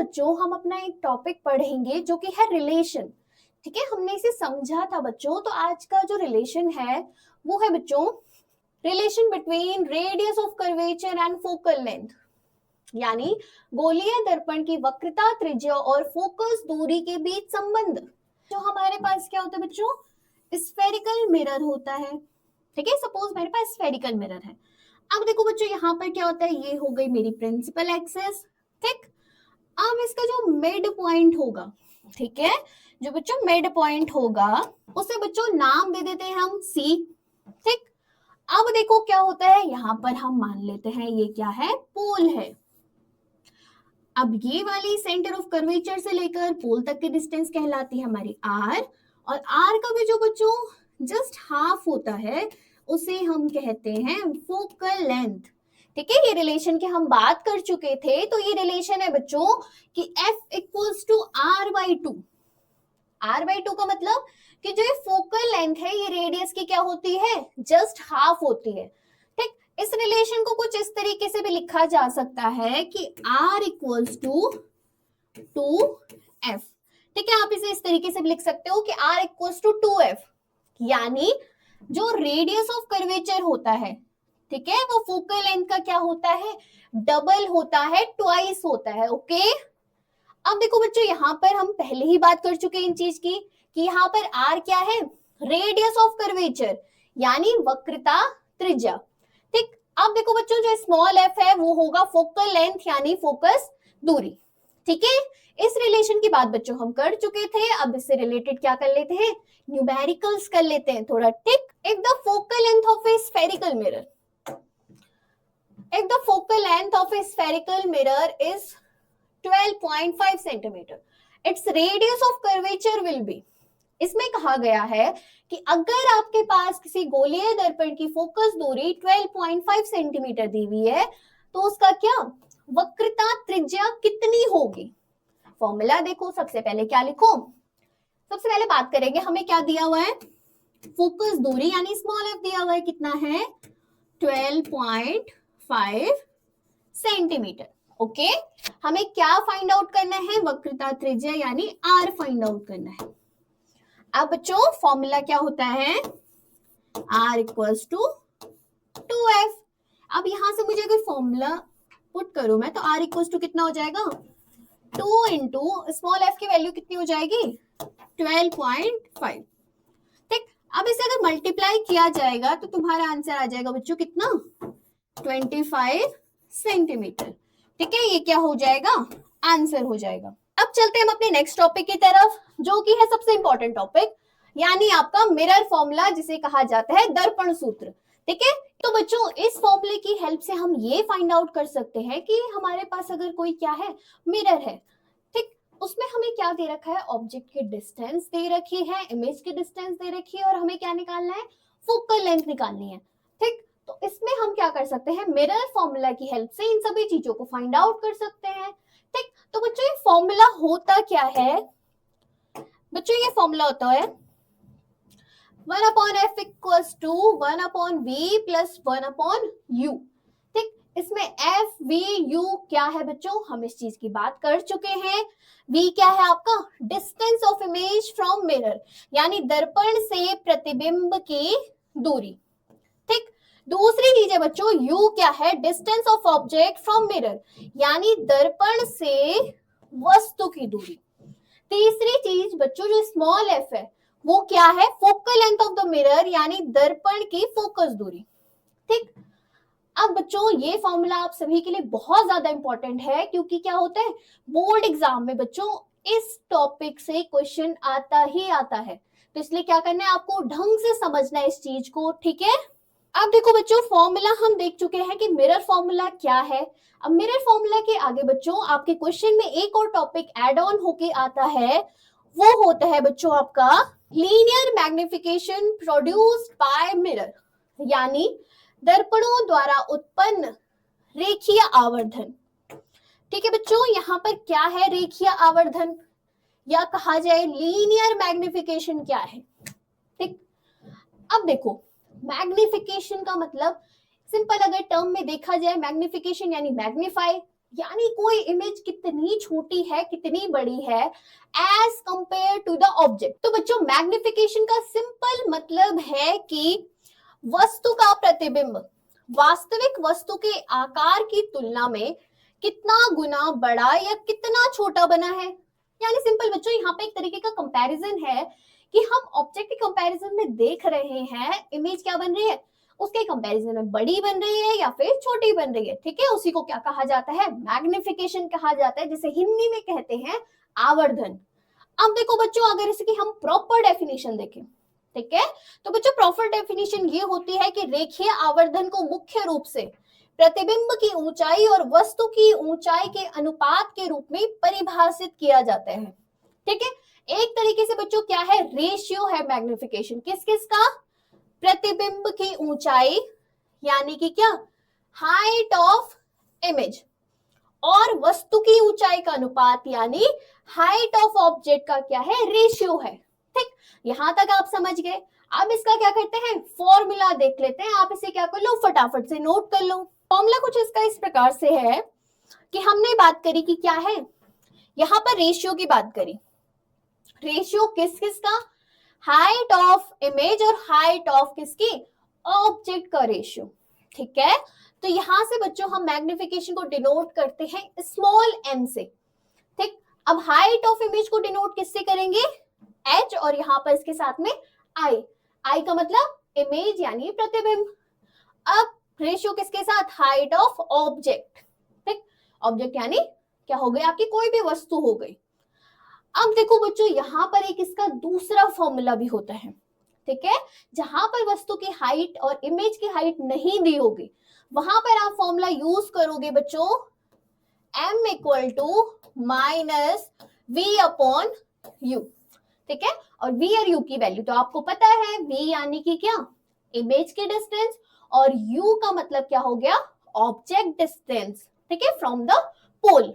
बच्चों हम अपना एक टॉपिक पढ़ेंगे जो कि है रिलेशन। ठीक है, हमने इसे समझा था बच्चों। तो आज का जो रिलेशन है वो है बच्चों relation between radius of curvature and focal length, यानी गोलीय दर्पण की वक्रता, त्रिज्या और फोकस दूरी के बीच संबंध। जो हमारे पास क्या होता है बच्चों, स्फेरिकल मिरर होता है। ठीक है, सपोज मेरे पास स्फेरिकल मिरर है। अब देखो बच्चों यहाँ पर क्या होता है, ये हो गई मेरी प्रिंसिपल एक्सिस। ठीक, अब इसका जो मिड पॉइंट होगा, ठीक है, जो बच्चों मिड पॉइंट होगा उसे बच्चों नाम दे देते हैं हम सी। ठीक, अब देखो क्या होता है, यहाँ पर हम मान लेते हैं ये क्या है, पोल है। अब ये वाली सेंटर ऑफ कर्वेचर से लेकर पोल तक की डिस्टेंस कहलाती है हमारी आर, और आर का भी जो बच्चों जस्ट हाफ होता है उसे हम कहते हैं फोकल लेंथ। ठीक है, ये रिलेशन की हम बात कर चुके थे। तो ये रिलेशन है बच्चों कि F equals to R by two. R by two का मतलब कि जो ये फोकल लेंथ है ये रेडियस की क्या होती है, जस्ट हाफ होती है। ठीक, इस रिलेशन को कुछ इस तरीके से भी लिखा जा सकता है कि R इक्वल्स टू 2F। ठीक है, आप इसे इस तरीके से भी लिख सकते हो कि R इक्वल्स टू 2F, यानी जो रेडियस ऑफ कर्वेचर होता है, ठीक है, वो फोकल लेंथ का क्या होता है, डबल होता है, ट्वाइस होता है। ओके, अब देखो बच्चों यहाँ पर हम पहले ही बात कर चुके हैं इन चीज की कि यहाँ पर आर क्या है, रेडियस ऑफ कर्वेचर यानी वक्रता, त्रिज्या। ठीक, अब देखो बच्चों जो स्मॉल एफ है वो होगा फोकल लेंथ यानी फोकस दूरी। ठीक है, इस रिलेशन की बात बच्चों हम कर चुके थे। अब इससे रिलेटेड क्या कर लेते हैं, न्यूमेरिकल्स कर लेते हैं थोड़ा। ठीक, if the focal length of A spherical mirror, if the focal length of a spherical mirror is 12.5 centimeter, its radius of curvature will be, इसमें कहा गया है कि अगर आपके पास किसी गोलीय दर्पण की फोकस दूरी 12.5 सेंटीमीटर दी हुई है तो उसका क्या वक्रता त्रिज्या कितनी होगी। फॉर्मूला देखो, सबसे पहले क्या लिखो, सबसे पहले बात करेंगे हमें क्या दिया हुआ है, फोकस दूरी यानी स्मॉल एफ दिया हुआ है, कितना है 12.5 सेंटीमीटर। ओके, हमें क्या फाइंड आउट करना है, वक्रता त्रिज्या यानी आर फाइंड आउट करना है। अब बच्चों फॉर्मूला क्या होता है, आर इक्वल्स टू 2F। अब यहां से मुझे अगर फॉर्मूला पुट करूं मैं तो आर इक्वल्स टू कितना हो जाएगा, 2 इंटू स्मॉल एफ की वैल्यू कितनी हो जाएगी 12.5। ठीक, अब इसे अगर मल्टीप्लाई किया जाएगा तो तुम्हारा आंसर आ जाएगा बच्चों कितना, 25 सेंटीमीटर। ठीक है, ये क्या हो जाएगा, आंसर हो जाएगा। अब चलते हैं हम अपने नेक्स्ट टॉपिक की तरफ, जो कि है सबसे इंपॉर्टेंट टॉपिक, यानी आपका मिरर फॉर्मूला जिसे कहा जाता है दर्पण सूत्र। ठीक है, तो बच्चों इस फॉर्मूले की हेल्प से हम ये फाइंड आउट कर सकते हैं कि हमारे पास अगर कोई क्या है, मिरर है। ठीक, उसमें हमें क्या दे रखा है, ऑब्जेक्ट की डिस्टेंस दे रखी है, इमेज की डिस्टेंस दे रखी है, और हमें क्या निकालना है, फोकल लेंथ निकालनी है। ठीक, तो इसमें हम क्या कर सकते हैं, मिरर फॉर्मूला की हेल्प से इन सभी चीजों को फाइंड आउट कर सकते हैं। ठीक, तो बच्चों ये फॉर्मूला होता क्या है, बच्चों ये फॉर्मूला होता है 1 upon F equals to 1 upon V plus 1 upon U. ठीक, इसमें एफ वी यू क्या है बच्चों, हम इस चीज की बात कर चुके हैं। वी क्या है आपका, distance of image from mirror, यानी दर्पण से प्रतिबिंब की दूरी। ठीक, दूसरी चीज है बच्चों यू क्या है, distance of object from mirror, यानी दर्पण से वस्तु की दूरी। तीसरी चीज बच्चों जो स्मॉल एफ है वो क्या है, focal length of the mirror, यानी दर्पण की फोकस दूरी। ठीक, अब बच्चों ये फॉर्मूला आप सभी के लिए बहुत ज्यादा इंपॉर्टेंट है, क्योंकि क्या होता है बोर्ड एग्जाम में बच्चों इस टॉपिक से क्वेश्चन आता ही आता है। तो इसलिए क्या करना है, आपको ढंग से समझना है इस चीज को। ठीक है, अब देखो बच्चों फॉर्मूला हम देख चुके हैं कि मिरर फॉर्मूला क्या है। अब मिरर फॉर्मूला के आगे बच्चों आपके क्वेश्चन में एक और टॉपिक एड ऑन होके आता है, वो होता है बच्चों आपका linear magnification produced by mirror, यानी दर्पणों द्वारा उत्पन्न रेखीय आवर्धन। ठीक है बच्चों, यहाँ पर क्या है रेखीय आवर्धन, या कहा जाए लीनियर मैग्निफिकेशन क्या है। ठीक, अब देखो मैग्निफिकेशन का मतलब सिंपल अगर टर्म में देखा जाए, मैग्निफिकेशन यानी मैग्नीफाई, यानी कोई इमेज कितनी छोटी है, कितनी बड़ी है as compare to the object. तो बच्चों मैग्निफिकेशन का सिंपल मतलब है कि वस्तु का प्रतिबिंब वास्तविक वस्तु के आकार की तुलना में कितना गुना बड़ा या कितना छोटा बना है। यानी सिंपल बच्चों यहाँ पे एक तरीके का कंपैरिजन है कि हम ऑब्जेक्ट के कंपैरिजन में देख रहे हैं इमेज क्या बन रही है, उसके कंपैरिजन में बड़ी बन रही है या फिर छोटी बन रही है। ठीक है, उसी को क्या कहा जाता है, मैग्निफिकेशन कहा जाता है, जिसे हिंदी में कहते हैं आवर्धन। अब देखो बच्चों, अगर इसकी हम प्रॉपर डेफिनेशन देखें, ठीक है, तो बच्चों प्रॉपर डेफिनेशन ये होती है कि रेखीय आवर्धन को मुख्य रूप से प्रतिबिंब की ऊंचाई और वस्तु की ऊंचाई के अनुपात के रूप में परिभाषित किया जाता है। ठीक है, एक तरीके से बच्चों क्या है, रेशियो है मैग्निफिकेशन, किस किस का, प्रतिबिंब की ऊंचाई यानी कि क्या, हाइट ऑफ इमेज, और वस्तु की ऊंचाई का अनुपात यानी हाइट ऑफ ऑब्जेक्ट का क्या है, रेशियो है। ठीक, यहां तक आप समझ गए। अब इसका क्या करते हैं, फॉर्मूला देख लेते हैं। आप इसे क्या कर लो, फटाफट से नोट कर लो। फॉर्मूला कुछ इसका इस प्रकार से है कि हमने बात करी कि क्या है, यहां पर रेशियो की बात करी। रेशियो किस किस का, हाइट ऑफ इमेज और हाइट ऑफ किसकी, ऑब्जेक्ट का रेशियो। ठीक है, तो यहां से बच्चों हम मैग्निफिकेशन को डिनोट करते हैं स्मॉल m से। ठीक, अब हाइट ऑफ इमेज को डिनोट किससे करेंगे, h, और यहां पर इसके साथ में I का मतलब इमेज यानी प्रतिबिंब। अब रेशियो किसके साथ, हाइट ऑफ ऑब्जेक्ट। ठीक, ऑब्जेक्ट यानी क्या हो गई, आपकी कोई भी वस्तु हो गई। अब देखो बच्चों, यहां पर एक इसका दूसरा फॉर्मूला भी होता है। ठीक है, जहां पर वस्तु की हाइट और इमेज की हाइट नहीं दी होगी, वहां पर आप फॉर्मूला यूज करोगे बच्चों, m equal to minus V upon U. ठीक है, और v और u की वैल्यू तो आपको पता है, v यानी कि क्या, इमेज की डिस्टेंस, और u का मतलब क्या हो गया, ऑब्जेक्ट डिस्टेंस। ठीक है, फ्रॉम द पोल।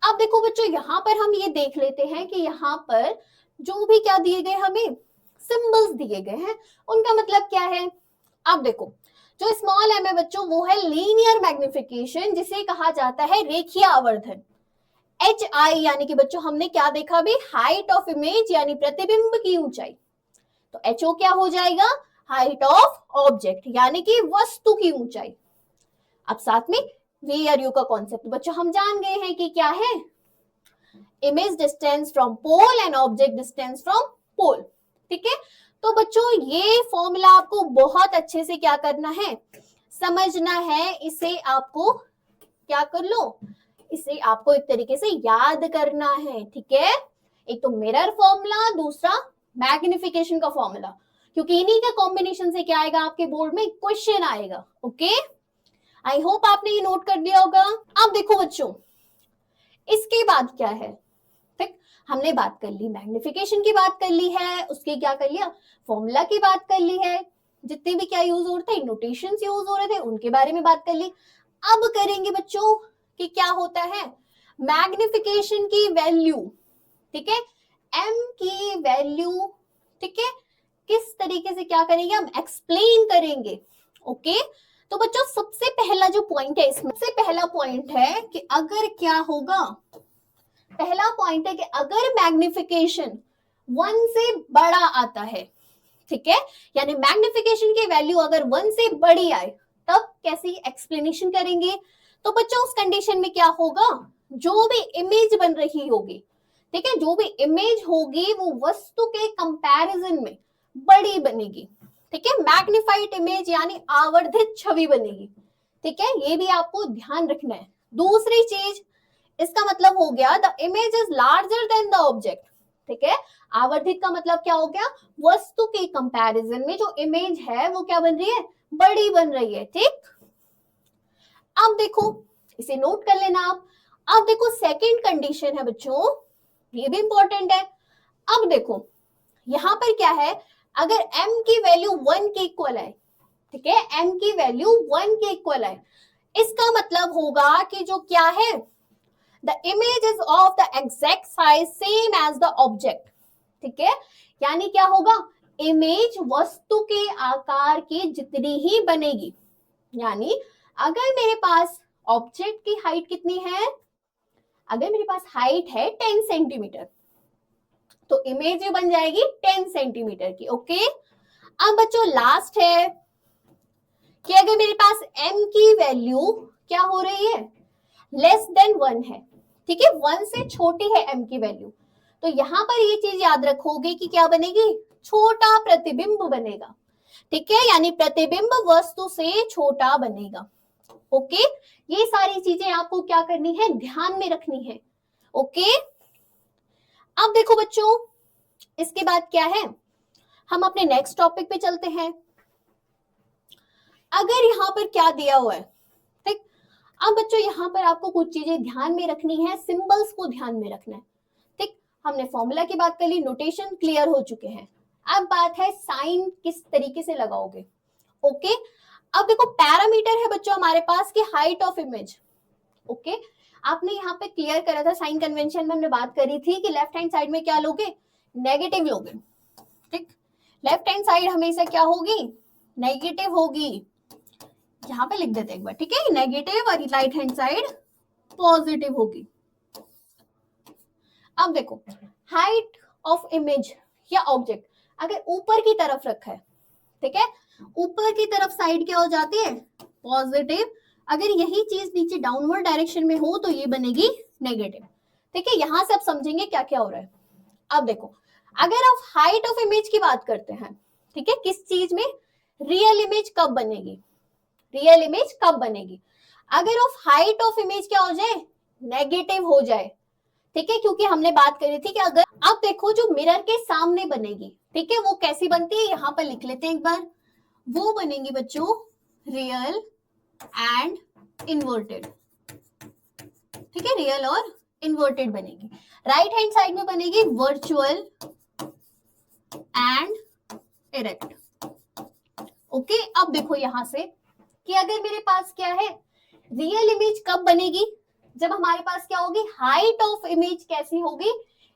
अब देखो बच्चों, यहां पर हम ये देख लेते हैं कि यहां पर जो भी क्या दिए गए, हमें सिंबल्स दिए गए हैं, उनका मतलब क्या है। अब देखो, जो स्मॉल m है बच्चों, वो है लीनियर मैग्निफिकेशन, जिसे कहा जाता है रेखीय आवर्धन। HI यानी कि बच्चों हमने क्या देखा अभी, हाइट ऑफ इमेज यानी प्रतिबिंब की ऊंचाई, तो HO क्या हो जाएगा, हाइट ऑफ ऑब्जेक्ट यानी कि वस्तु की ऊंचाई। अब साथ में V और U का कॉन्सेप्ट बच्चों हम जान गए हैं कि क्या है, image distance from pole and object distance from pole. ठीक है, तो बच्चों ये फॉर्मूला आपको बहुत अच्छे से क्या करना है, समझना है। इसे आपको क्या कर लो, इसे आपको एक तरीके से याद करना है। ठीक है, एक तो मिरर फॉर्मूला, दूसरा मैग्निफिकेशन का फॉर्मूला, क्योंकि इन्हीं का कॉम्बिनेशन से क्या आएगा, आपके बोर्ड में क्वेश्चन आएगा। ओके, आई होप आपने ये नोट कर दिया होगा। अब देखो बच्चों, इसके बाद क्या है, ठीक, हमने बात कर ली, मैग्निफिकेशन की बात कर ली है, उसके क्या कर लिया, फॉर्मूला की बात कर ली है, जितने भी क्या यूज हो रहे थे, नोटेशंस यूज हो रहे थे, उनके बारे में बात कर ली। अब करेंगे बच्चों कि क्या होता है, मैग्निफिकेशन की वैल्यू, ठीक है, m की वैल्यू, ठीक है, किस तरीके से क्या करेंगे, हम एक्सप्लेन करेंगे। ओके, तो बच्चों सबसे पहला जो पॉइंट है, इसमें सबसे पहला पॉइंट है कि अगर क्या होगा, पहला पॉइंट है कि अगर मैग्निफिकेशन 1 से बड़ा आता है, ठीक है, यानी मैग्निफिकेशन की वैल्यू अगर 1 से बड़ी आए, तब कैसी एक्सप्लेनेशन करेंगे। तो बच्चों उस कंडीशन में क्या होगा, जो भी इमेज बन रही होगी, ठीक है, जो भी इमेज होगी वो वस्तु के कंपैरिजन में बड़ी बनेगी। ठीक है, मैग्निफाइड इमेज यानी आवर्धित छवि बनेगी। ठीक है, ये भी आपको ध्यान रखना है। दूसरी चीज, इसका मतलब हो गया the image is larger than the object. ठीक है, आवर्धित का मतलब क्या हो गया, वस्तु के कंपैरिजन में जो इमेज है वो क्या बन रही है, बड़ी बन रही है। ठीक, अब देखो इसे नोट कर लेना आप। अब देखो सेकंड कंडीशन है बच्चों, ये भी इंपॉर्टेंट है। अब देखो यहां पर क्या है, अगर m की वैल्यू 1 के इक्वल है, ठीक है, m की वैल्यू 1 के इक्वल है, इसका मतलब होगा कि जो क्या है, the image is of the exact size same as the object. ठीक है, यानी क्या होगा, इमेज वस्तु के आकार की जितनी ही बनेगी। यानी अगर मेरे पास ऑब्जेक्ट की हाइट कितनी है? अगर मेरे पास हाइट है 10 सेंटीमीटर तो इमेज भी बन जाएगी 10 सेंटीमीटर की। ओके, अब बच्चों लास्ट है कि अगर मेरे पास m की वैल्यू क्या हो रही है, लेस देन 1 है, ठीक है, 1 से छोटी है m की वैल्यू, तो यहां पर ये चीज याद रखोगे कि क्या बनेगी, छोटा प्रतिबिंब बनेगा, ठीक है, यानी प्रतिबिंब वस्तु से छोटा बनेगा। ओके, ये सारी चीजें आपको क्या करनी है, ध्यान में रखनी है। ओके, अब देखो बच्चों इसके बाद क्या है, हम अपने नेक्स्ट टॉपिक पे चलते हैं। अगर यहाँ पर क्या दिया हुआ है, ठीक, अब बच्चों यहाँ पर आपको कुछ चीजें ध्यान में रखनी है, सिंबल्स को ध्यान में रखना है, ठीक, हमने फॉर्मूला की बात कर ली, नोटेशन क्लियर हो चुके हैं, अब बात है साइन किस तरीके से लगाओगे। ओके, अब देखो पैरामीटर है बच्चों हमारे पास की हाइट ऑफ इमेज। ओके, आपने यहाँ पे क्लियर करा था, साइन कन्वेंशन में हमने बात करी थी कि लेफ्ट हैंड साइड में क्या लोगे, नेगेटिव लोगे, ठीक, लेफ्ट हैंड साइड हमेशा क्या होगी, नेगेटिव होगी, यहाँ पे लिख देते एक बार, ठीक है, नेगेटिव, और राइट हैंड साइड पॉजिटिव होगी। अब देखो हाइट ऑफ इमेज या ऑब्जेक्ट अगर ऊपर की तरफ रखा है, ठीक है, ऊपर की तरफ साइड क्या हो जाती है, पॉजिटिव, अगर यही चीज नीचे डाउनवर्ड डायरेक्शन में हो तो ये बनेगी नेगेटिव, ठीक है, यहां से आप समझेंगे क्या क्या हो रहा है। अब देखो अगर आप हाइट ऑफ इमेज की बात करते हैं, ठीक है, किस चीज में, रियल इमेज कब बनेगी, रियल इमेज कब बनेगी, अगर ऑफ हाइट ऑफ इमेज क्या हो जाए, नेगेटिव हो जाए, ठीक है, क्योंकि हमने बात करी थी कि अगर आप देखो जो मिरर के सामने बनेगी, ठीक है, वो कैसी बनती है, यहां पर लिख लेते हैं एक बार, वो बनेगी बच्चों रियल एंड इन्वर्टेड, ठीक है, रियल और इन्वर्टेड बनेगी। राइट हैंड साइड में बनेगी वर्चुअल एंड इरेक्ट। ओके, अब देखो यहां से कि अगर मेरे पास क्या है, रियल इमेज कब बनेगी, जब हमारे पास क्या होगी, हाइट ऑफ इमेज कैसी होगी,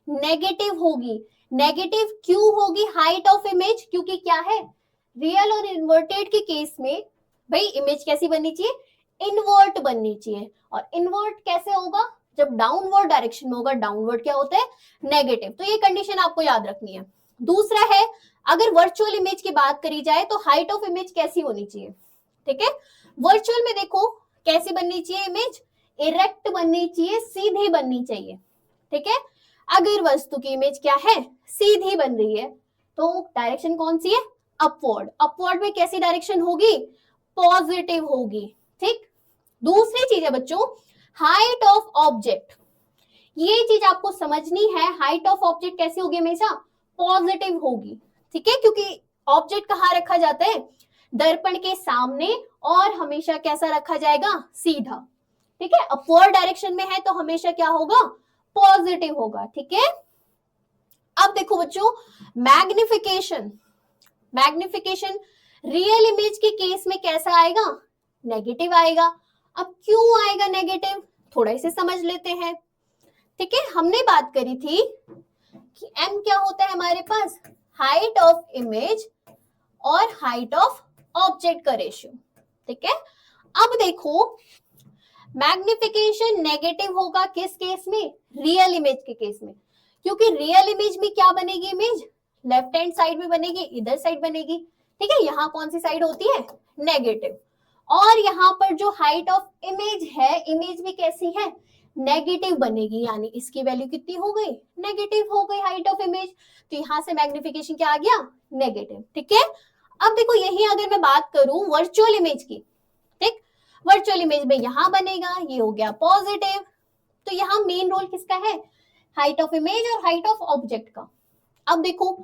नेगेटिव होगी। नेगेटिव क्यों होगी हाइट ऑफ इमेज, क्योंकि क्या है, रियल और इन्वर्टेड के केस में भाई इमेज कैसी बननी चाहिए, इन्वर्ट बननी चाहिए, और इन्वर्ट कैसे होगा, जब डाउनवर्ड डायरेक्शन में होगा, डाउनवर्ड क्या होता है, नेगेटिव, तो ये कंडीशन आपको याद रखनी है। दूसरा है अगर वर्चुअल इमेज की बात करी जाए तो हाइट ऑफ इमेज कैसी होनी चाहिए, ठीक है, वर्चुअल में देखो कैसी बननी चाहिए इमेज, इरेक्ट बननी चाहिए, सीधी बननी चाहिए, ठीक है, अगर वस्तु की इमेज क्या है, सीधी बन रही है तो डायरेक्शन कौन सी है, अपवर्ड, अपवर्ड में कैसी डायरेक्शन होगी, पॉजिटिव होगी, ठीक। दूसरी चीज है बच्चों हाइट ऑफ ऑब्जेक्ट, ये चीज आपको समझनी है, हाइट ऑफ ऑब्जेक्ट कैसी होगी, हमेशा पॉजिटिव होगी, ठीक है, क्योंकि ऑब्जेक्ट कहाँ रखा जाता है, दर्पण के सामने, और हमेशा कैसा रखा जाएगा, सीधा, ठीक है, अपवर्ड डायरेक्शन में है तो हमेशा क्या होगा, पॉजिटिव होगा, ठीक है। अब देखो बच्चों मैग्निफिकेशन, मैग्निफिकेशन रियल इमेज के केस में कैसा आएगा, नेगेटिव आएगा। अब क्यों आएगा नेगेटिव, थोड़ा इसे समझ लेते हैं, ठीक है, हमने बात करी थी कि m क्या होता है हमारे पास, हाइट ऑफ इमेज और हाइट ऑफ ऑब्जेक्ट का रेशियो, ठीक है। अब देखो मैग्निफिकेशन नेगेटिव होगा किस केस में, रियल इमेज के केस में, क्योंकि रियल इमेज में क्या बनेगी, इमेज लेफ्ट हैंड साइड में बनेगी, इधर साइड बनेगी, ठीक है, यहाँ कौन सी साइड होती है, नेगेटिव, और यहाँ पर जो हाइट ऑफ इमेज है, इमेज भी कैसी है, नेगेटिव बनेगी, यानी इसकी वैल्यू कितनी हो गई, नेगेटिव हो गई हाइट ऑफ इमेज, तो यहां से मैग्निफिकेशन क्या आ गया, नेगेटिव, ठीक है। अब देखो यही अगर मैं बात करूं वर्चुअल इमेज की, ठीक, वर्चुअल इमेज में यहां बनेगा, ये हो गया पॉजिटिव, तो यहां मेन रोल किसका है, हाइट ऑफ इमेज और हाइट ऑफ ऑब्जेक्ट का। अब देखो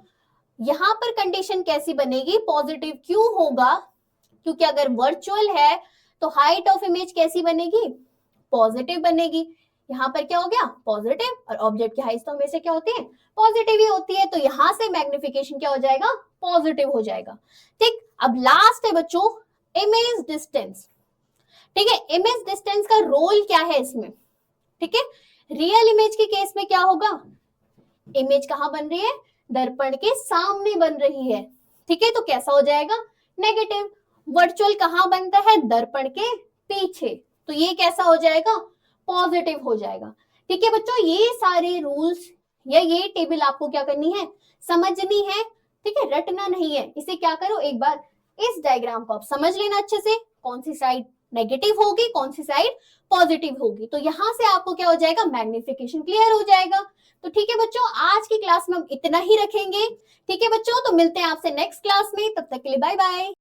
यहां पर कंडीशन कैसी बनेगी, पॉजिटिव क्यों होगा, क्योंकि अगर वर्चुअल है तो हाइट ऑफ इमेज कैसी बनेगी, पॉजिटिव बनेगी, यहाँ पर क्या हो गया पॉजिटिव, और ऑब्जेक्ट की हाइट तो हमेशा क्या होती है, पॉजिटिव ही होती है, तो यहां से मैग्निफिकेशन क्या हो जाएगा, पॉजिटिव हो जाएगा, ठीक। अब लास्ट है बच्चों इमेज डिस्टेंस, ठीक है, इमेज डिस्टेंस का रोल क्या है इसमें, ठीक है, रियल इमेज के केस में क्या होगा, इमेज कहां बन रही है, दर्पण के सामने बन रही है, ठीक है, तो कैसा हो जाएगा, नेगेटिव। वर्चुअल कहां बनता है, दर्पण के पीछे, तो ये कैसा हो जाएगा, पॉजिटिव हो जाएगा। ठीक है बच्चों, ये सारे रूल्स या ये टेबल आपको क्या करनी है, समझनी है। ठीक है, रटना नहीं है। इसे क्या करो, एक बार इस डायग्राम को आप समझ लेना अच्छे से, कौन सी साइड नेगेटिव होगी, कौन सी साइड पॉजिटिव होगी। तो यहां से आपको क्या हो जाएगा, मैग्निफिकेशन क्लियर हो जाएगा। तो ठीक है बच्चों, आज की क्लास में हम इतना ही रखेंगे। ठीक है बच्चों, तो मिलते हैं आपसे नेक्स्ट क्लास में, तब तक के लिए बाय बाय।